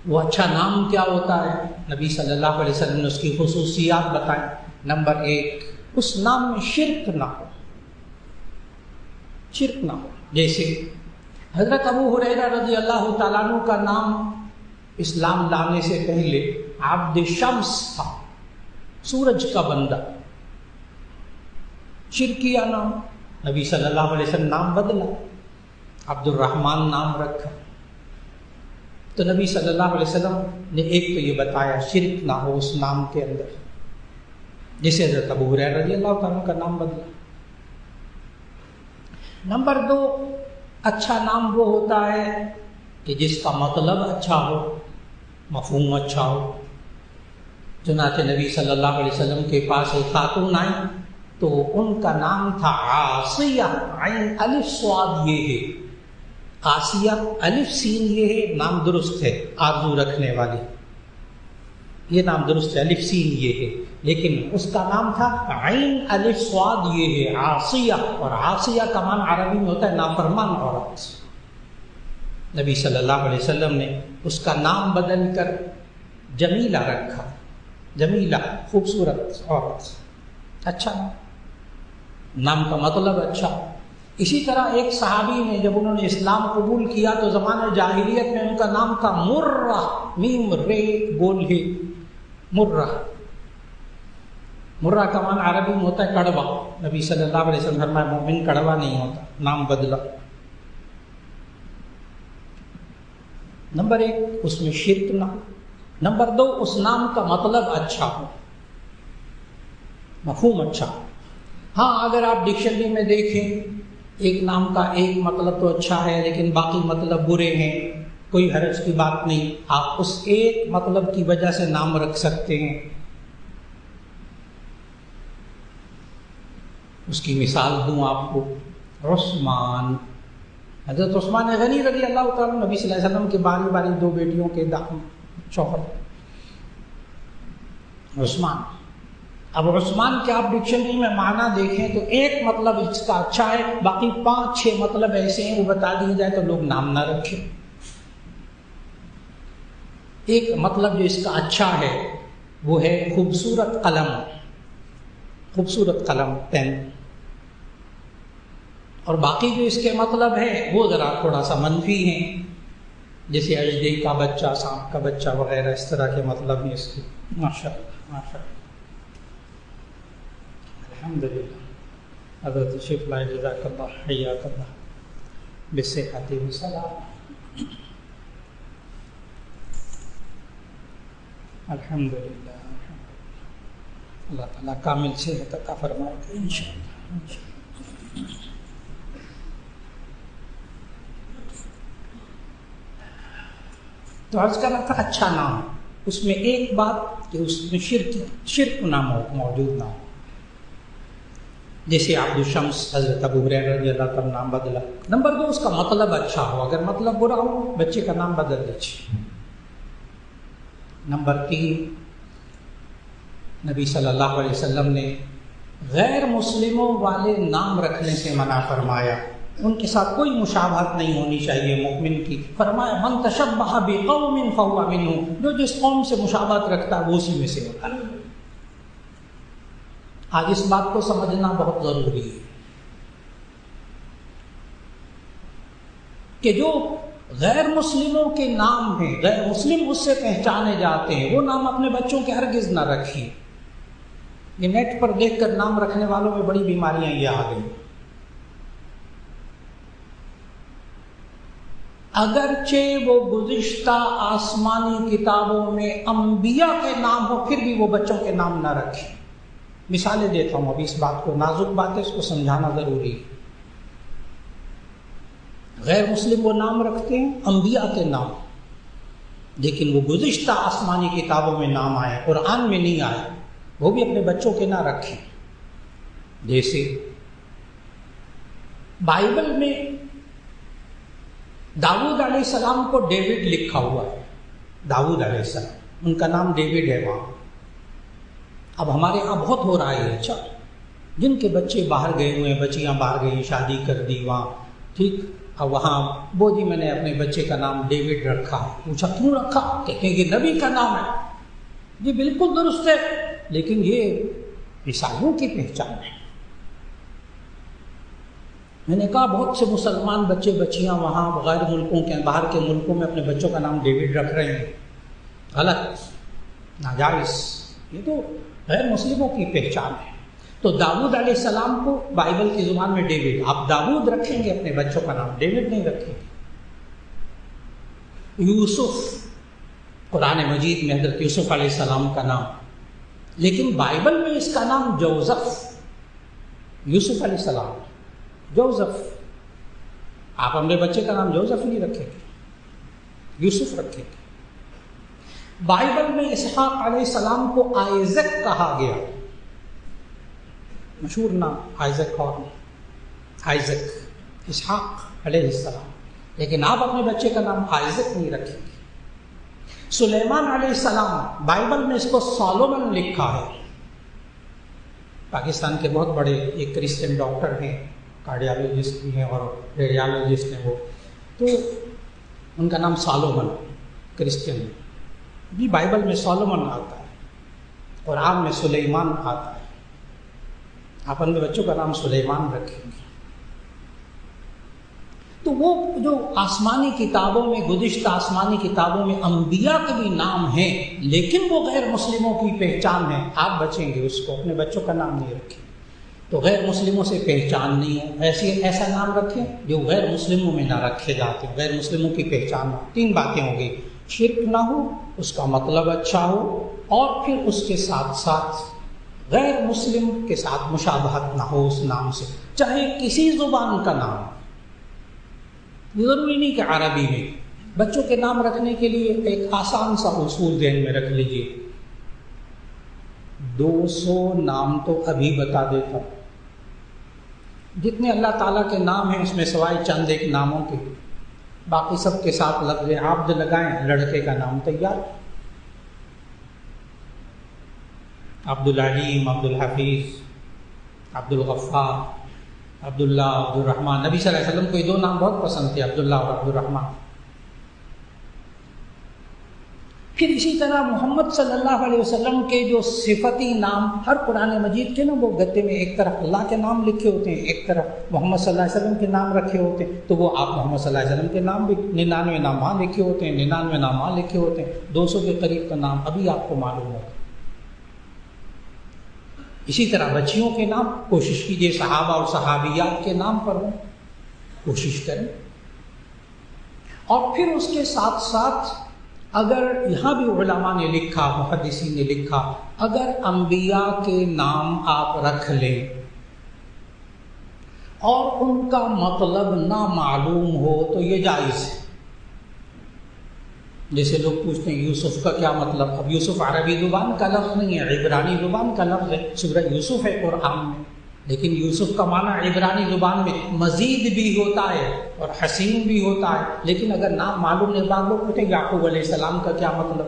وہ اچھا نام کیا ہوتا ہے؟ نبی صلی اللہ علیہ وسلم نے اس کی خصوصیات بتائیں. نمبر ایک، اس نام میں شرک نہ ہو. شرک نہ ہو. جیسے حضرت ابو ہریرہ رضی اللہ تعالیٰ عنہ کا نام اسلام لانے سے پہلے عبد شمس تھا، سورج کا بندہ. شرکیہ نام. نبی صلی اللہ علیہ وسلم نام بدلا، عبد الرحمن نام رکھا. تو نبی صلی اللہ علیہ وسلم نے ایک تو یہ بتایا شرک نہ ہو اس نام کے اندر، جسے حضرت ابو ہریرہ رضی اللہ تعالیٰ کا نام بدلا. نمبر دو، اچھا نام وہ ہوتا ہے کہ جس کا مطلب اچھا ہو، مفہوم اچھا ہو. چنانچہ نبی صلی اللہ علیہ وسلم کے پاس ایک خاتون آئی تو ان کا نام تھا عاصیہ، عین الف صاد یہ ہے. آسیہ الف سین یہ ہے، نام درست ہے. آرزو رکھنے والی، یہ نام درست ہے، الف سین یہ ہے، لیکن اس کا نام تھا عین الف صاد یہ ہے، عاصیہ. اور عاصیہ کا معنی عربی میں ہوتا ہے نافرمان عورت. نبی صلی اللہ علیہ وسلم نے اس کا نام بدل کر جمیلہ رکھا. جمیلہ، خوبصورت عورت. اچھا نام کا مطلب اچھا. اسی طرح ایک صحابی نے جب انہوں نے اسلام قبول کیا تو زمانہ جاہلیت میں ان کا نام تھا مرہ، میم رے بول ہے مرہ. مرہ کا معنی عربی میں ہوتا ہے کڑوا. نبی صلی اللہ علیہ وسلم فرمایا مومن کڑوا نہیں ہوتا، نام بدلا. نمبر 1 اس میں شرک نہ. نمبر 2 اس نام کا مطلب اچھا ہو، مفہوم اچھا. ہاں اگر آپ ڈکشنری میں دیکھیں ایک نام کا ایک مطلب تو اچھا ہے لیکن باقی مطلب برے ہیں، کوئی حرج کی بات نہیں. آپ اس ایک مطلب کی وجہ سے نام رکھ سکتے ہیں. اس کی مثال دوں آپ کو. عثمان، حضرت عثمان غنی رضی اللہ تعالیٰ نبی صلی اللہ علیہ وسلم کے باری باری 2 بیٹیوں کے شوہر عثمان. اب عثمان کے آپ ڈکشنری میں معنی دیکھیں تو ایک مطلب اس کا اچھا ہے، باقی 5-6 مطلب ایسے ہیں وہ بتا دیے جائے تو لوگ نام نہ رکھیں. ایک مطلب جو اس کا اچھا ہے وہ ہے خوبصورت قلم، خوبصورت قلم پین. اور باقی جو اس کے مطلب ہے وہ ذرا تھوڑا سا منفی ہیں، جیسے اژدہے کا بچہ، سانپ کا بچہ وغیرہ، اس طرح کے مطلب ہیں اس کے. ماشاء اللہ ماشاء اللہ، الحمدللہ. حضرت شیخ لائے جزاک اللہ حیاک اللہ بصحت و سلام. الحمدللہ. اللہ تعالیٰ کامل صحت عطا فرمائے گا انشاءاللہ. تو عرض کر رہا تھا اچھا نام، اس میں ایک بات کہ اس میں شرک نہ موجود نہ ہو. جیسے عبد الشمس حضرت ابو ہریرہ رضی اللہ تعالیٰ نام بدلا. نمبر 2 اس کا مطلب اچھا ہو، اگر مطلب برا ہو بچے کا نام بدل دیجیے. نمبر 3 نبی صلی اللہ علیہ وسلم نے غیر مسلموں والے نام رکھنے سے منع فرمایا. ان کے ساتھ کوئی مشابہت نہیں ہونی چاہیے مومن کی. فرمایا من تشبہ بقوم فہو منہم، جو جس قوم سے مشابہت رکھتا ہے وہ اسی میں سے ہوتا ہے. آج اس بات کو سمجھنا بہت ضروری ہے کہ جو غیر مسلموں کے نام ہیں، غیر مسلم اس سے پہچانے جاتے ہیں، وہ نام اپنے بچوں کے ہرگز نہ رکھیے. یہ نیٹ پر دیکھ کر نام رکھنے والوں میں بڑی بیماریاں یہ آ گئی. اگرچہ وہ گزشتہ آسمانی کتابوں میں انبیاء کے نام ہو پھر بھی وہ بچوں کے نام نہ رکھیں. مثالیں دیتا ہوں، ابھی اس بات کو نازک بات ہے، اس کو سمجھانا ضروری ہے. غیر مسلم وہ نام رکھتے ہیں انبیاء کے نام، لیکن وہ گزشتہ آسمانی کتابوں میں نام آئے، قرآن میں نہیں آئے، وہ بھی اپنے بچوں کے نہ رکھیں. جیسے بائبل میں داؤد علیہ السلام کو ڈیوڈ لکھا ہوا ہے. داؤد علیہ السلام، ان کا نام ڈیوڈ ہے وہاں. اب ہمارے یہاں بہت ہو رہا ہے اچھا، جن کے بچے باہر گئے ہوئے ہیں، بچیاں باہر گئی، شادی کر دی وہاں، ٹھیک. اب وہاں وہ جی میں نے اپنے بچے کا نام ڈیوڈ رکھا. پوچھا کیوں رکھا؟ کہتے ہیں کہ نبی کا نام ہے. جی بالکل درست ہے، لیکن یہ عیسائیوں کی پہچان ہے. میں نے کہا بہت سے مسلمان بچے بچیاں وہاں غیر ملکوں کے، باہر کے ملکوں میں اپنے بچوں کا نام ڈیوڈ رکھ رہے ہیں. غلط، ناجائز، یہ تو غیر مسلموں کی پہچان ہے. تو داؤد علیہ السلام کو بائبل کی زبان میں ڈیوڈ، آپ داؤد رکھیں گے اپنے بچوں کا نام، ڈیوڈ نہیں رکھیں گے. یوسف، قرآن مجید میں حضرت یوسف علیہ السلام کا نام، لیکن بائبل میں اس کا نام جوزف. یوسف علیہ السلام جوزف. آپ اپنے بچے کا نام جوزف نہیں رکھیں گے، یوسف رکھیں گے. بائبل میں اسحاق علیہ السلام کو آئزک کہا گیا، مشہور نام آئزک ہارن، آئزک اسحاق علیہ السلام، لیکن آپ اپنے بچے کا نام آئزک نہیں رکھیں گے. سلیمان علیہ السلام، بائبل میں اس کو سولومن لکھا ہے. پاکستان کے بہت بڑے ایک کرسچن ڈاکٹر ہیں، کارڈیالوجسٹ بھی ہیں اور ریڈیالوجسٹ ہیں وہ، تو ان کا نام سولومن، کرسچن ہے. بھی بائبل میں سولومن آتا ہے، قرآن میں سلیمان آتا ہے. آپ اپنے بچوں کا نام سلیمان رکھیں گے. تو وہ جو آسمانی کتابوں میں، گزشتہ آسمانی کتابوں میں انبیاء کے بھی نام ہیں، لیکن وہ غیر مسلموں کی پہچان ہے، آپ بچیں گے اس کو، اپنے بچوں کا نام نہیں رکھیں تو غیر مسلموں سے پہچان نہیں ہو، ایسا نام رکھیں جو غیر مسلموں میں نہ رکھے جاتے ہیں، غیر مسلموں کی پہچان ہو۔ 3 باتیں ہوں گی، شرک نہ ہو، اس کا مطلب اچھا ہو، اور پھر اس کے ساتھ ساتھ غیر مسلم کے ساتھ مشابہت نہ ہو اس نام سے، چاہے کسی زبان کا نام ہو، ضروری نہیں کہ عربی میں۔ بچوں کے نام رکھنے کے لیے ایک آسان سا اصول ذہن میں رکھ لیجئے، 200 نام تو ابھی بتا دیتا ہوں، جتنے اللہ تعالیٰ کے نام ہیں اس میں سوائے چند ایک ناموں کے، باقی سب کے ساتھ لفظ عبد لگائیں، لڑکے کا نام تیار، عبد العلیم، عبد الحفیظ، عبد الغفار، عبداللہ، عبد الرحمن۔ نبی صلی اللہ علیہ وسلم کو یہ 2 نام بہت پسند تھے، عبداللہ اور عبد الرحمن۔ پھر اسی طرح محمد صلی اللہ علیہ وسلم کے جو صفتی نام ہر قرآن مجید کے نا، وہ گدے میں ایک طرف اللہ کے نام لکھے ہوتے ہیں، ایک طرف محمد صلی اللہ علیہ وسلم کے نام رکھے ہوتے ہیں، تو وہ آپ محمد صلی اللہ علیہ وسلم کے نام بھی 99 نام وہاں لکھے ہوتے ہیں، 99 نام وہاں لکھے ہوتے ہیں، 200 کے قریب کا نام ابھی آپ کو معلوم ہوگا۔ اسی طرح بچیوں کے نام کوشش کیجئے صحابہ اور صحابیات کے نام پر ہوں، کوشش کریں۔ اور پھر اس کے ساتھ ساتھ اگر یہاں بھی علماء نے لکھا، محدثین نے لکھا، اگر انبیاء کے نام آپ رکھ لیں اور ان کا مطلب نہ معلوم ہو تو یہ جائز ہے۔ جیسے لوگ پوچھتے ہیں یوسف کا کیا مطلب، اب یوسف عربی زبان کا لفظ نہیں ہے، عبرانی زبان کا لفظ ہے، سورہ یوسف ہے قرآن میں، لیکن یوسف کا معنی عبرانی زبان میں مزید بھی ہوتا ہے اور حسین بھی ہوتا ہے، لیکن اگر نام معلوم نہیں، بعض لوگ پوچھتے ہیں یعقوب علیہ السلام کا کیا مطلب،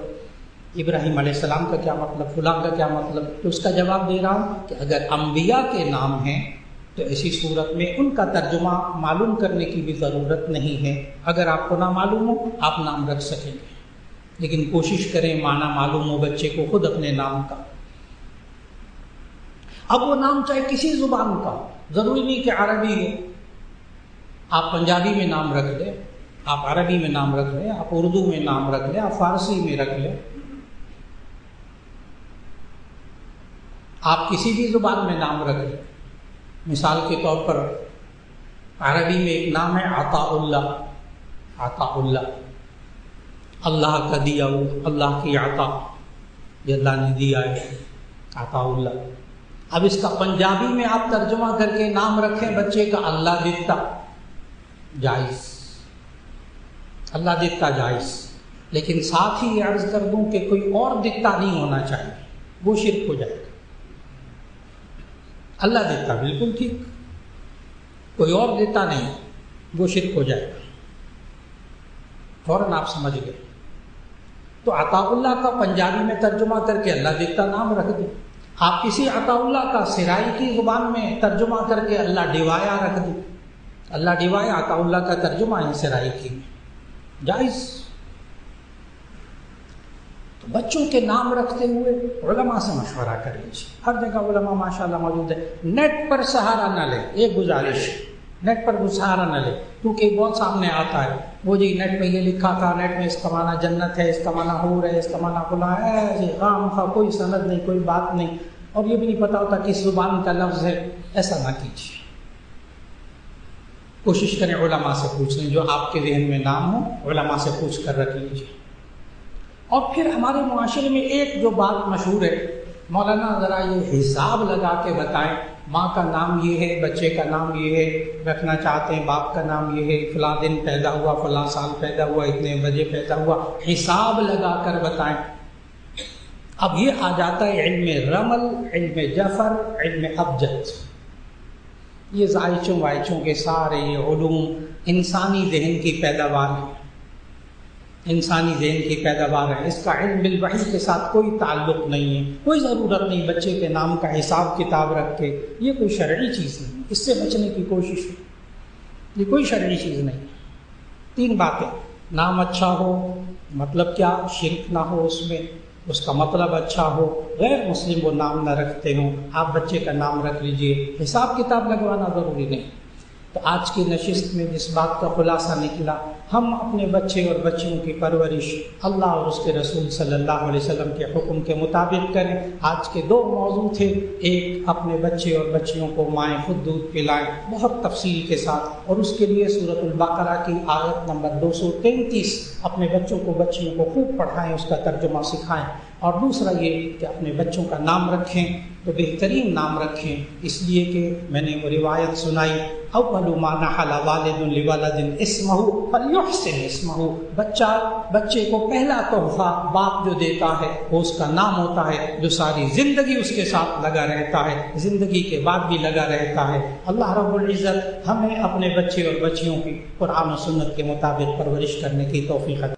ابراہیم علیہ السلام کا کیا مطلب، فلاں کا کیا مطلب، تو اس کا جواب دے رہا ہوں کہ اگر انبیاء کے نام ہیں تو ایسی صورت میں ان کا ترجمہ معلوم کرنے کی بھی ضرورت نہیں ہے۔ اگر آپ کو نہ معلوم ہو آپ نام رکھ سکیں گے، لیکن کوشش کریں معنی معلوم ہو بچے کو خود اپنے نام کا۔ اب وہ نام چاہے کسی زبان کا ہو، ضروری نہیں کہ عربی ہو، آپ پنجابی میں نام رکھ لیں، آپ عربی میں نام رکھ لیں، آپ اردو میں نام رکھ لیں، آپ فارسی میں رکھ لیں، آپ کسی بھی زبان میں نام رکھ لیں۔ مثال کے طور پر عربی میں ایک نام ہے عطاء اللہ، عطاء اللہ، اللہ کا دیا ہوا، اللہ کی عطا، یہ اللہ نے دیا ہے، عطاء اللہ۔ اب اس کا پنجابی میں آپ ترجمہ کر کے نام رکھیں بچے کا اللہ دیتا، جائز، اللہ دیتا جائز، لیکن ساتھ ہی یہ عرض کر دوں کہ کوئی اور دیتا نہیں ہونا چاہیے، وہ شرک ہو جائے گا۔ اللہ دیتا بالکل ٹھیک، کوئی اور دیتا نہیں، وہ شرک ہو جائے گا، فوراً آپ سمجھ گئے۔ تو عطاء اللہ کا پنجابی میں ترجمہ کر کے اللہ دیتا نام رکھ دیں، آپ کسی عطاء اللہ کا سرائی کی زبان میں ترجمہ کر کے اللہ ڈیوایا رکھ دیں، اللہ ڈیوایا عطاء اللہ کا ترجمہ ہے سرائی کی، جائز۔ تو بچوں کے نام رکھتے ہوئے علماء سے مشورہ کر لیجیے، ہر جگہ علماء ماشاءاللہ موجود ہے، نیٹ پر سہارا نہ لیں، ایک گزارش، نیٹ پر سہارا نہ لیں، کیونکہ بہت سامنے آتا ہے، وہ جی نیٹ میں یہ لکھا تھا، نیٹ میں اس کا معنی جنت ہے، اس کا معنی حور ہے، اس کا معنی فلاں ہے، جی خام خواہ کوئی سند نہیں، کوئی بات نہیں، اور یہ بھی نہیں پتا ہوتا کس زبان کا لفظ ہے، ایسا نہ کیجیے۔ کوشش کریں علماء سے پوچھ لیں، جو آپ کے ذہن میں نام ہو علماء سے پوچھ کر رکھ لیجیے۔ اور پھر ہمارے معاشرے میں ایک جو بات مشہور ہے، مولانا ذرا یہ حساب لگا کے بتائیں، ماں کا نام یہ ہے، بچے کا نام یہ ہے، رکھنا چاہتے ہیں باپ کا نام یہ ہے، فلاں دن پیدا ہوا، فلاں سال پیدا ہوا، اتنے بجے پیدا ہوا، حساب لگا کر بتائیں۔ اب یہ آ جاتا ہے علم رمل، علم جفر، علم ابجد، یہ زائچوں وائچوں کے سارے یہ علوم انسانی ذہن کی پیداوار ہے، انسانی ذہن کی پیداوار ہے، اس کا علم بالوحی کے ساتھ کوئی تعلق نہیں ہے، کوئی ضرورت نہیں بچے کے نام کا حساب کتاب رکھ کے، یہ کوئی شرعی چیز نہیں، اس سے بچنے کی کوشش ہے، یہ کوئی شرعی چیز نہیں۔ 3 باتیں، نام اچھا ہو، مطلب کیا، شرک نہ ہو اس میں، اس کا مطلب اچھا ہو، غیر مسلم وہ نام نہ رکھتے ہوں، آپ بچے کا نام رکھ لیجئے، حساب کتاب لگوانا ضروری نہیں۔ تو آج کی نشست میں جس بات کا خلاصہ نکلا، ہم اپنے بچے اور بچیوں کی پرورش اللہ اور اس کے رسول صلی اللہ علیہ وسلم کے حکم کے مطابق کریں۔ آج کے دو موضوع تھے، ایک اپنے بچے اور بچیوں کو مائیں خود دودھ پلائیں بہت تفصیل کے ساتھ، اور اس کے لیے سورۃ البقرہ کی آیت نمبر 233 اپنے بچوں کو بچیوں کو خوب پڑھائیں، اس کا ترجمہ سکھائیں، اور دوسرا یہ کہ اپنے بچوں کا نام رکھیں تو بہترین نام رکھیں، اس لیے کہ میں نے وہ روایت سنائی، اول ما نحل والد لولد اسمہ فلیحسن اسمہ، بچے کو پہلا تحفہ باپ جو دیتا ہے وہ اس کا نام ہوتا ہے، جو ساری زندگی اس کے ساتھ لگا رہتا ہے، زندگی کے بعد بھی لگا رہتا ہے۔ اللہ رب العزت ہمیں اپنے بچے اور بچیوں کی قرآن و سنت کے مطابق پرورش کرنے کی توفیق عطا